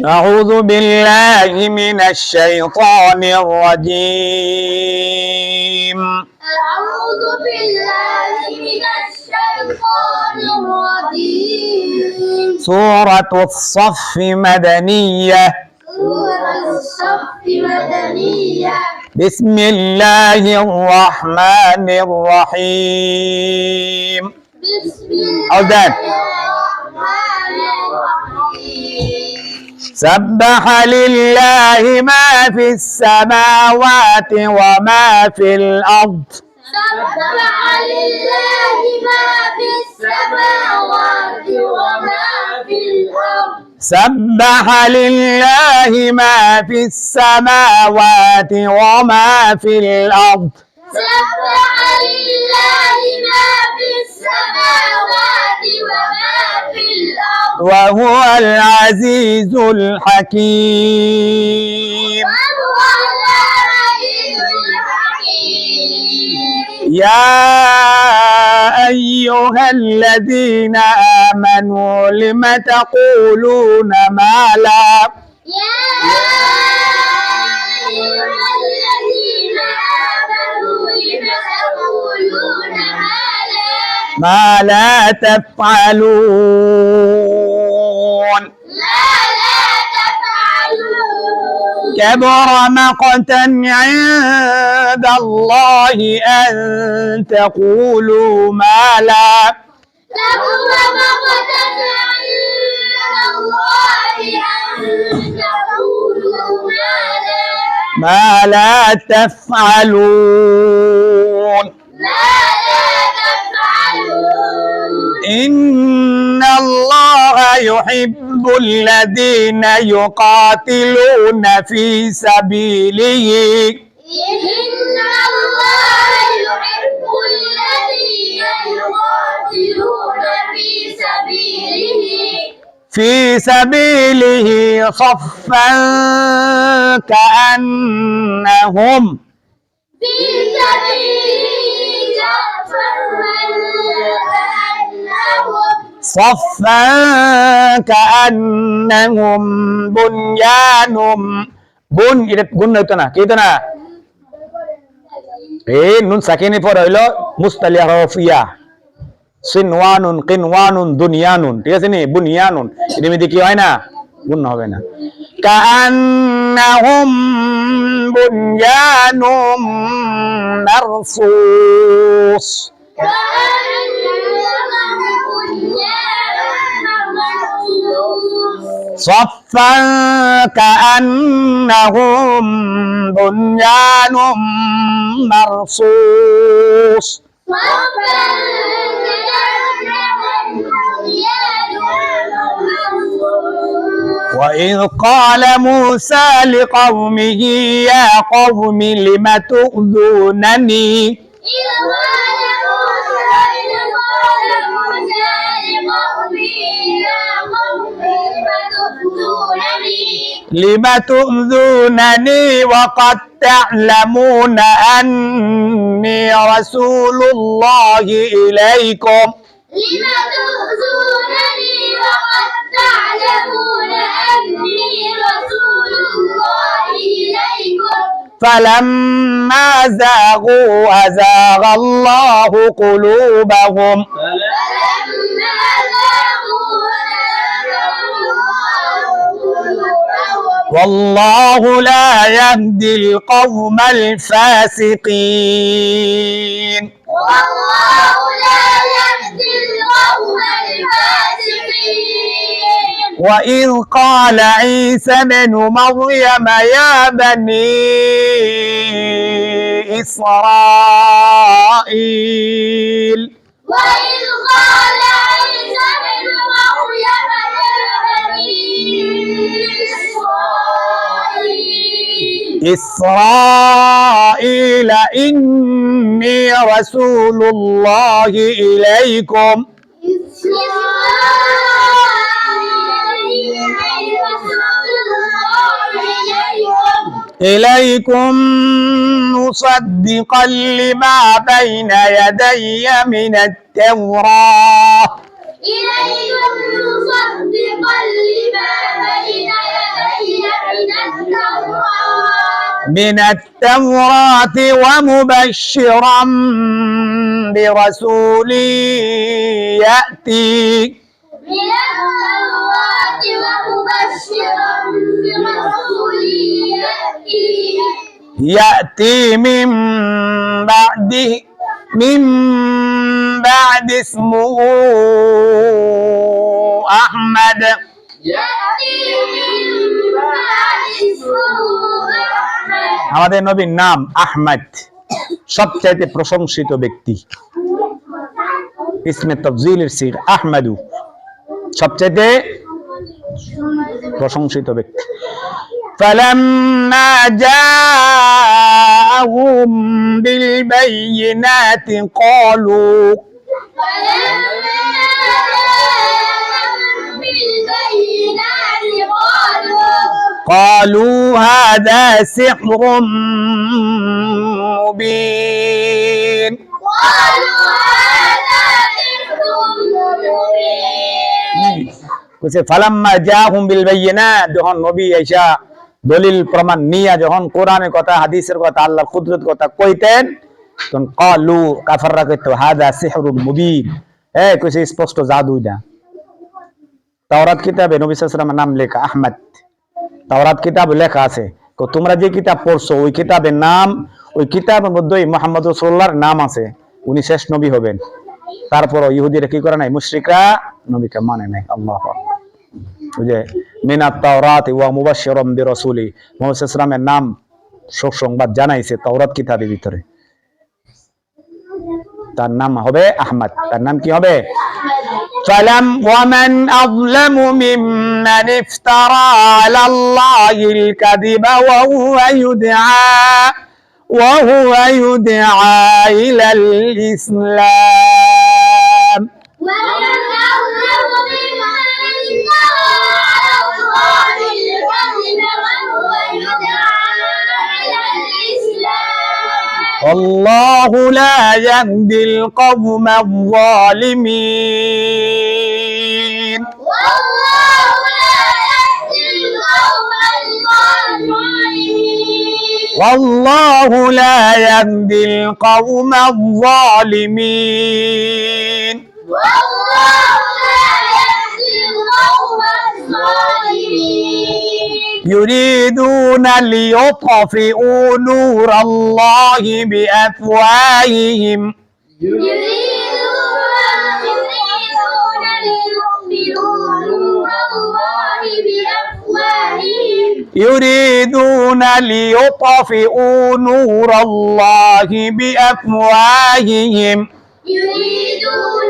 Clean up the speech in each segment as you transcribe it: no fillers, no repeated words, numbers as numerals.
أعوذ بالله من الشيطان الرجيم. أعوذ بالله من الشيطان الرجيم. سورة الصف مدنية. سورة الصف مدنية. بسم الله الرحمن الرحيم. بسم الله الرحمن الرحيم. سبح لله ما في السماوات وما في الأرض. سبح لله ما في السماوات وما في الأرض. سبح لله ما في السماوات وما في الأرض. سبح لله ما في السماوات وما في الأرض. وهو العزيز الحكيم. وهو العزيز الحكيم. يا أيها الذين آمنوا لم تقولون ما لا يا أيها الذين آمنوا لم تقولون ما لا تفعلون. لا تفعلون. كبر مقتا عند الله أن تقولوا ما لا كبر مقتا عند الله أن تقولوا ما لا تفعلون. لا تفعلون. إن الله يحب الذين يقاتلون في سبيله إن الله يحب الذين يقاتلون في سبيله صفا كأنهم في سبيله صفا كأنهم بنيان গুণ হইতো না কি হইতো না এই নুন সাকিনের পর হইলো মুস্তালিয়া রফিয়া সিনওয়ানুন কিনওয়ানুন দুনিয়ানুন, ঠিক আছে নি? বুনিয়ানুন এর মধ্যে কি হয় না? গুণ হবে না। কাআন্নাহুম বুনয়ানুম মারসুস। صفا كأنهم بنيان مرصوص. وإذ قال موسى لقومه يا قوم لم تؤذونني لم تؤذونني وقد تعلمون أني رسول الله إليكم لم تؤذونني وقد تعلمون أني رسول الله إليكم فلما زاغوا أزاغ الله قلوبهم والله لا يهدي القوم الفاسقين. والله لا يهدي القوم الفاسقين. وإذ قال عيسى ابن مريم يا بني إسرائيل وإذ قال عيسى ابن مريم يا بني إسرائيل إني رسول الله إليكم مصدقا لما بين يدي من التوراة إليكم مصدقا لما من التوراة ومبشرا برسول يأتي من التوراة ومبشرا برسول يأتي من بعد اسمه أحمد يأتي من بعد اسمه أحمد আমাদের নবীর নাম আহমদ সবচাইতে প্রশংসিত ব্যক্তি ইসমে তাফজিলের সিগ আহমদু সবচাইতে প্রশংসিত ব্যক্তি فلما جاءهم بالبينات قالوا هذا سحر مبين ফালাম্মা জাহুম বিল বায়িনাত যখন নবী আয়েশা দলিল প্রমাণ নিয়া যখন কোরআনের কথা হাদিসের কথা আল্লাহর কুদরত কথা কইতেন তখন ক্বালু কাফাররা কইতো হাদা সিহরুন মুবিন কইছে স্পষ্ট জাদু এটা তাওরাত কিতাবে নবী সাল্লাল্লাহু আলাইহি ওয়াসাল্লামের নাম লেখা আহমদ তাওরাত কিতাবে লেখা আছে তো তোমরা যে কিতাব পড়ছো ওই কিতাবের নাম ওই কিতাবের মধ্যেই মুহাম্মদ রাসূলুল্লাহর নাম আছে উনি শেষ নবী হবেন তারপর ইহুদিরা কি করে নাই মুশরিকরা নবীকে মানে নাই আল্লাহু আকবার ওই যে মিনাত তাওরাত ওয়া মুবাশশিরাম বিরাসূলি মুহাম্মদ সাল্লাল্লাহু আলাইহি ওয়াসাল্লামের নাম সুসংবাদ জানাইছে তাওরাত কিতাবের ভিতরে তার নাম হবে আহমদ তার নাম কি হবে ومن أظلم ممن افترى على الله الكذب وهو يدعى إلى الإسلام ومن أظلم ممن افترى على الله الكذب وهو يدعى إلى الإسلام والله لا يهدي القوم الظالمين والله لا يهدي والله لا يهدي القوم القوم الظالمين الظالمين والله لا يهدي القوم الظالمين يريدون ليطفئوا نور الله بأفواههم يريدون ليطفئوا نور الله بأفواههم يريدون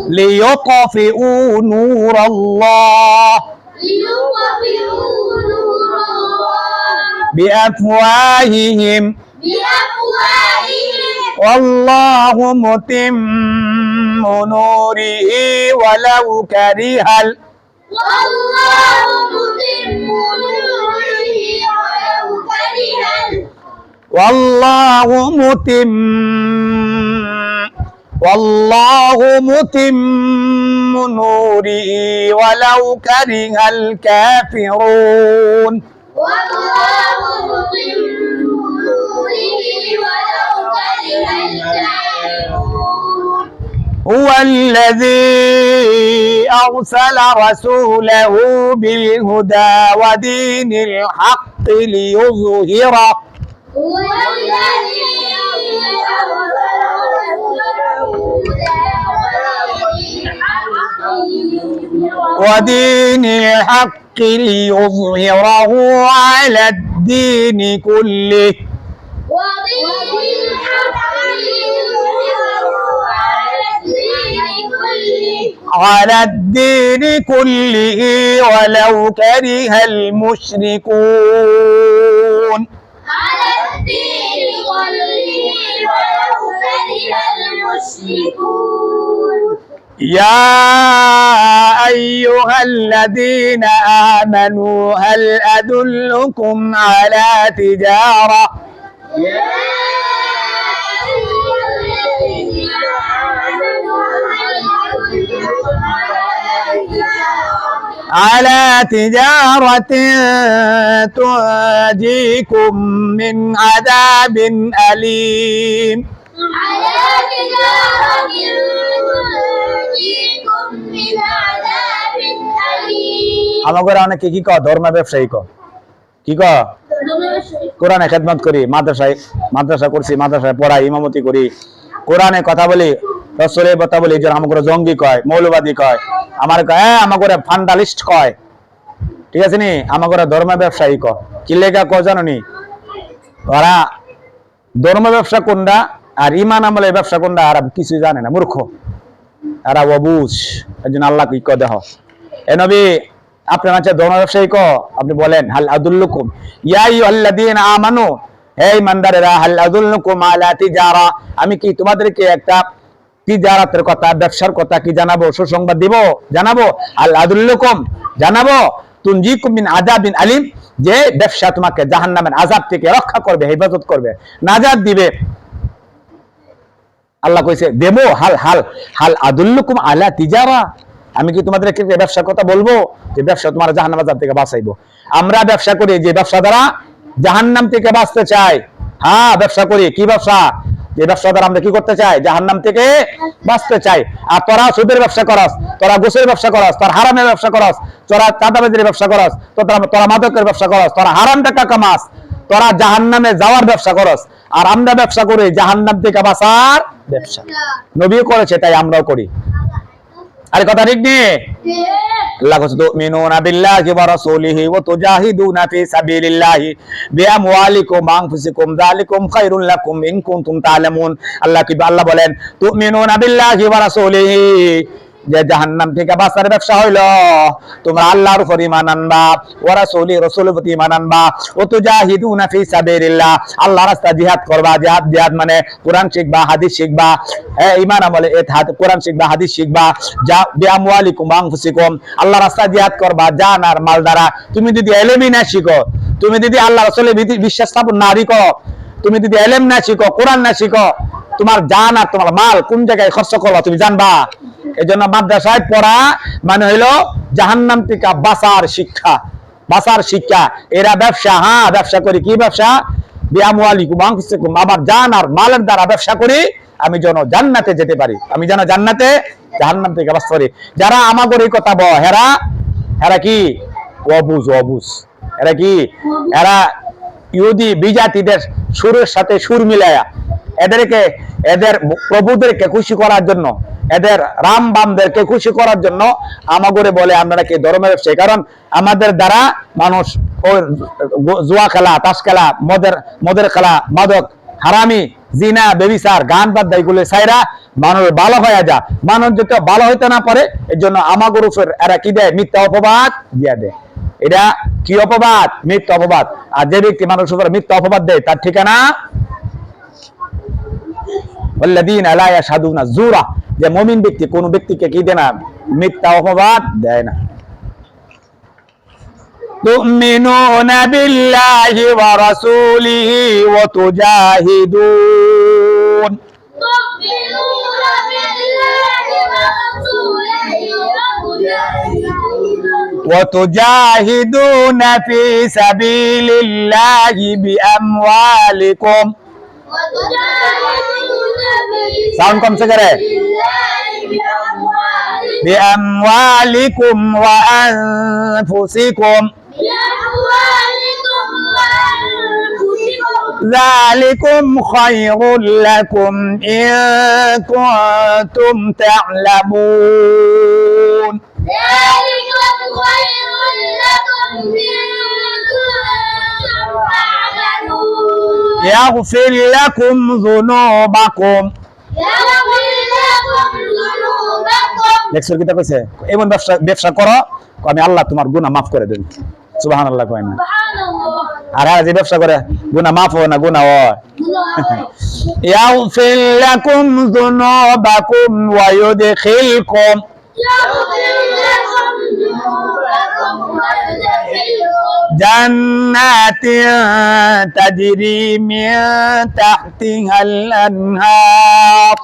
ليطفئوا نور الله ليطفئوا نور الله بأفواههم والله متم نوره ولو كره والله متم نوره ولو كره والله متم نوره ولو كره الكافرون والله متم نوره ولو كره الكافرون هو الذي أرسل رسوله بالهدى ودين الحق ليظهره هو الذي أرسل رسوله ودين الحق ليظهره على الدين كله على الدين كله ولو كره المشركون على الدين كله ولو كره المشركون يا أيها الذين آمنوا هل أدلكم على تجارة على تجارة تنجيكم من عذاب أليم على تجارة تنجيكم من عذاب أليم আমাদের অনেকে কি কয় ধর্ম ব্যবসায়ী কয় কি কয় কোরআনে খেদমত করি মাদ্রাসা করছি মাদ্রাসায় পড়াই ইমামতি করি কোরআনে কথা বলি রসুলের কথা বলি যে আমাকে জঙ্গি কয় মৌলবাদী কয় আমার কয় আমাকে ফান্ডালিস্ট কয় ঠিক আছে নি আমাকে ধর্ম ব্যবসায়ী কয় কি লেখা কয় জানো নি ওরা ধর্ম ব্যবসা কোনটা আর ইমান আমলের ব্যবসা কোনটা আর কিছুই জানে না মূর্খ এরা অবুঝ এই জন্য আল্লাহ কি কয় দেখো এ নবী আপনার কাছে ধর্ম ব্যবসায়ী ক আপনি বলেন হাল আদুল্লুকুম ইয়া আইয়ুহাল্লাযীনা আমানু হে ইমানদারেরা হাল আদুল্লুকুম আলা তিজারা আমি কি তোমাদেরকে একটা তিজারাতের কথা ব্যবসার কথা কি জানাবো সুসংবাদ দিব জানাবো হাল আদুল্লুকুম জানাবো তুনজিকুম মিন আযাবিন আলিম যে ব্যবসা তোমাকে জাহান্নামের আযাব থেকে রক্ষা করবে হেফাজত করবে নাজাত দিবে আল্লাহ কইছে দেবো হাল হাল হাল আদুল্লুকুম আলা তিজারা আমি কি তোমাদেরকে ব্যবসার কথা বলবো যে ব্যবসা তোমার জাহান্নামের আযাব থেকে বাঁচাইবো আমরা ব্যবসা করি যে ব্যবসা দ্বারা জাহান্নাম থেকে বাঁচতে চাই হ্যাঁ ব্যবসা করি কি ব্যবসা যে ব্যবসা দ্বারা আমরা কি করতে চাই জাহান্নাম থেকে বাঁচতে চাই আর তোরা সুদের ব্যবসা করস তোরা ঘুষের ব্যবসা করস তোরা হারামের ব্যবসা করস তোরা চাঁদাবাজির ব্যবসা করস তোরা মাদকের ব্যবসা করস তোরা হারাম টাকা কামাস তোরা জাহান্নামে যাওয়ার ব্যবসা করস আর আমরা ব্যবসা করি জাহান্নাম থেকে বাঁচার ব্যবসা নবী করেছে তাই আমরাও করি আরে কথা ঠিক নেই আল্লাহ কইছে তুমিনুনা বিল্লাহি ওয়া রাসূলিহি ওয়া তুজাহিদুনা ফি সাবিলিল্লাহি বিআমওয়ালিকুম ওয়া আনফুসিকুম যালিকুম খায়রুল লাকুম ইন কুনতুম তা'লামুন আল্লাহ বলেন তুমিনুনা বিল্লাহি ওয়া রাসূলিহি যে জাহান্নাম থেকে বাঁচার ব্যবসা হইলো তোমরা আল্লাহর উপর ঈমান আনবা ওয়া রাসূলের প্রতি ঈমান আনবা ওয়া তুজাহিদুনা ফি সাবিলিল্লাহ আল্লাহর রাস্তায় জিহাদ করবা জিহাদ মানে কোরআন শিখবা হাদিস শিখবা ঈমান আমলে কোরআন শিখবা হাদিস শিখবা যা বিআমওয়ালিকুম ওয়া আনফুসিকুম আল্লাহর রাস্তায় জিহাদ করবা জান আর মাল দ্বারা তুমি যদি ইলমই না শিখো তুমি যদি আল্লাহ রাসূলের বিশ্বাস স্থাপন না করো তুমি যদি ইলম না শিখো কোরআন না শিখো তোমার জান আর তোমার মাল কোন জায়গায় খরচ করবা তুমি জানবা এজন্য মাদ্রাসায় পড়া মানে হইলো জাহান্নাম থেকে বাঁচার শিক্ষা এরা ব্যবসা হ্যাঁ ব্যবসা করি কি ব্যবসা বিআমওয়ালিকুম ওয়া আনফুসিকুম আমার জান আর মালের দ্বারা ব্যবসা করি আমি যেন জান্নাতে যেতে পারি আমি যেন জান্নাতে জাহান্নাম থেকে বাঁচতে পারি যারা আমাদের এই কথা বলে হেরা কি অবুঝ এরা কি এরা ইহুদি বিজাতিদের সুরের সাথে সুর মিলায়া এদের প্রভুদেরকে খুশি করার জন্য এদের রাম বামদেরকে খুশি করার জন্য আমাগরে বলে আমরা কি ধর্ম ব্যবসায়ী কারণ আমাদের দ্বারা মানুষ জুয়া খেলা তাস খেলা মদের খেলা মাদক হারামি জিনা বেবিচার গান বাদ এগুলো ছাইরা মানুষ ভালো হয়ে যা মানুষ যদি ভালো হইতে না পারে এর জন্য আমাগর উপর এরা কি দেয় মিথ্যা অপবাদ দিয়া দেয় এটা কি অপবাদ মিথ্যা অপবাদ আর যে ব্যক্তি মানুষের উপর মিথ্যা অপবাদ দেয় তার ঠিকানা ওয়াল্লাযীনা লা ইয়াশহাদুনা যুরা যে মুমিন ব্যক্তি কোন ব্যক্তিকে কি দেয় না মিথ্যা অপবাদ দেয় না তুমিনুনা বিল্লাহি ওয়া রাসূলিহি ওয়া তুজাহিদুন وتجاهدون في سبيل الله بأموالكم साउंड कम से करे بأموالكم وأنفسكم ذلكم خير لكم إن كنتم تعلمون يغفر لكم ذنوبكم লেকচার কিটা কইছে এমন ব্যবসা করো আমি আল্লাহ তোমার গুনাহ maaf করে দেব সুবহানাল্লাহ কয় না আর যে ব্যবসা করে গুনাহ maaf হয় না গুনাহ হয় يغفر لكم ذنوبكم ويدخلكم جنات تجري من تحتها الأنهار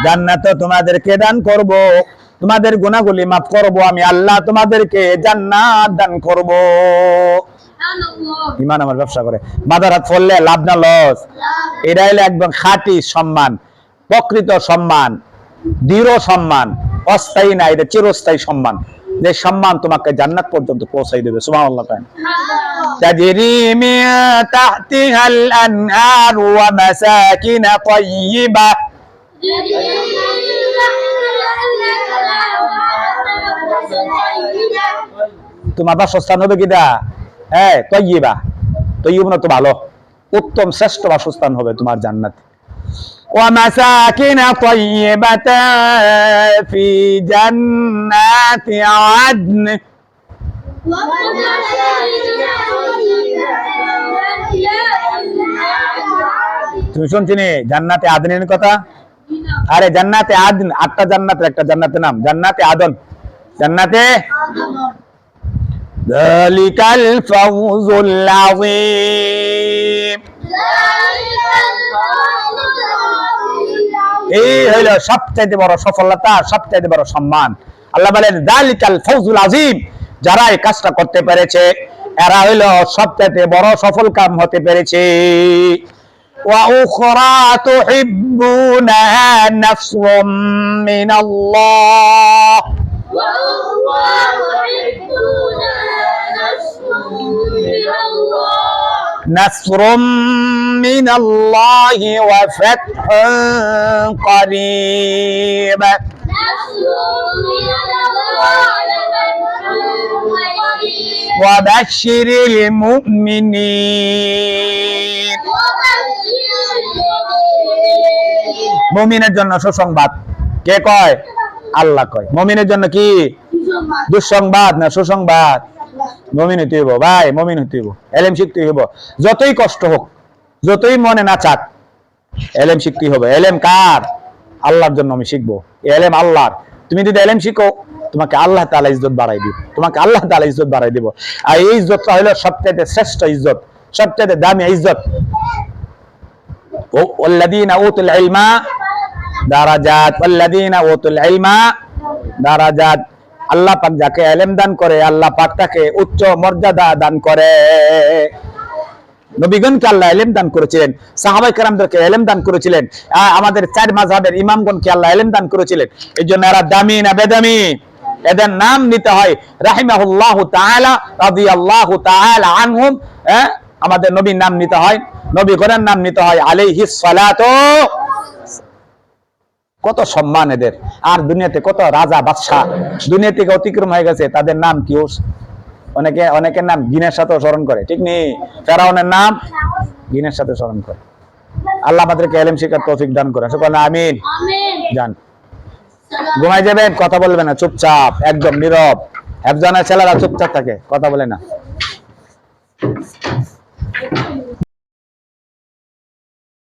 জান্নাত তোমাদেরকে দান করব, তোমাদের গুনাহগুলি মাফ করব, আমি আল্লাহ তোমাদেরকে জান্নাত দান করব। ইমান আমার ব্যবসা করে মাদারাত পড়লে লাভ না লস? এটা হলো একদম খাঁটি সম্মান, প্রকৃত সম্মান, দৃঢ় সম্মান, অস্থায়ী না, এটা চিরস্থায়ী সম্মান, যে সম্মান তোমাকে জান্নাত পর্যন্ত পৌঁছাই দেবে। সুবহানাল্লাহ। তাজরি মিন তাহতিহাল আনহার ওয়া মাসাকিন তাইয়্যিবা। তোমার বাসস্থান হবে কিনা? হ্যাঁ, তাইয়্যিবা। তাইয়্যিব না তো ভালো, উত্তম শ্রেষ্ঠ বাসস্থান হবে তোমার জান্নাতে। ওয়া মাসাকিন তাইয়্যিবাতান ফি জান্নাতি আদন। তুমি শুনছিনি জান্নাতে আদনের কথা? আরে জান্নাতে আদন 8টা জান্নাতের একটা জান্নাতের নাম জান্নাতে আদন। জান্নাতে যালিকাল ফাওজুল আযীম। এই হলো সবচেয়ে বড় সফলতা, সবচেয়ে বড় সম্মান। আল্লাহ বলেন যালিকাল ফাওজুল আযীম, যারা এই কাজটা করতে পেরেছে এরা হলো সবচেয়ে বড় সফল কাম হতে পেরেছে। ওয়া উখরা তুহিব্বুনাহা নাসরুম মিনাল্লাহ। নাসরুম মিনাল্লাহি ওয়া ফাতহুন করিব। وبشر المؤمنين। মুমিনের জন্য সুসংবাদ কে কয়? আল্লাহ কয়। মুমিনের জন্য কি দুঃসংবাদ না সুসংবাদ? মুমিন হইতে হইব ভাই, মুমিন হইতে হইব, ইলম শিখতে হইব, যতই কষ্ট হোক, যতই মনে না চাক, ইলম শিখতে হবে। ইলম কার? আল্লাহর জন্য আমি শিখবো। ইলম আল্লাহর। তুমি যদি ইলম শিখো তোমাকে আল্লাহ তাআলা ইজ্জত বাড়াই দিব, তোমাকে আল্লাহ তাআলা ইজ্জত বাড়াই দিব। আর এই ইজ্জতটা হলো সবচেয়ে শ্রেষ্ঠ ইজ্জত, সবচেয়ে দামি ইজ্জত। ওয়াল্লাযীনা উতুল ইলমা দারাজাত, ওয়াল্লাযীনা উতুল ইলমা দারাজাত। আল্লাহ পাক যাকে ইলম দান করে আল্লাহ পাক তাকে উচ্চ মর্যাদা দান করে। নবীগণকে আল্লাহ ইলম দান করেছিলেন, সাহাবায়ে কেরামদেরকে ইলম দান করেছিলেন, আমাদের 4 মাযহাবের ইমামগণকে আল্লাহ ইলম দান করেছিলেন। এইজন্য এরা দামি না বেদামি? এদের নাম নিতে হয় রাহিমাহুল্লাহু তাআলা, রাদিয়াল্লাহু তাআলা আনহুম। আমাদের নবীর নাম নিতে হয়, নবীগণের নাম নিতে হয় আলাইহিস সালাতু। কত সম্মান এদের। আর দুনিয়াতে কত রাজা বাদশা দুনিয়া থেকে অতিক্রম হয়ে গেছে, তাদের নাম কি? অনেকের নাম গিনের সাথে স্মরণ করে, ঠিক নেই? ফেরাউনের নাম গিনের সাথে স্মরণ করে। আল্লাহ আমাদেরকে ইলম শিখার তৌফিক দান করেন, সকলে আমিন। যান ঘুমাই যাবেন, কথা বলবেন না, চুপচাপ একদম নীরব। একজনের ছেলেরা চুপচাপ থাকে, কথা বলে না।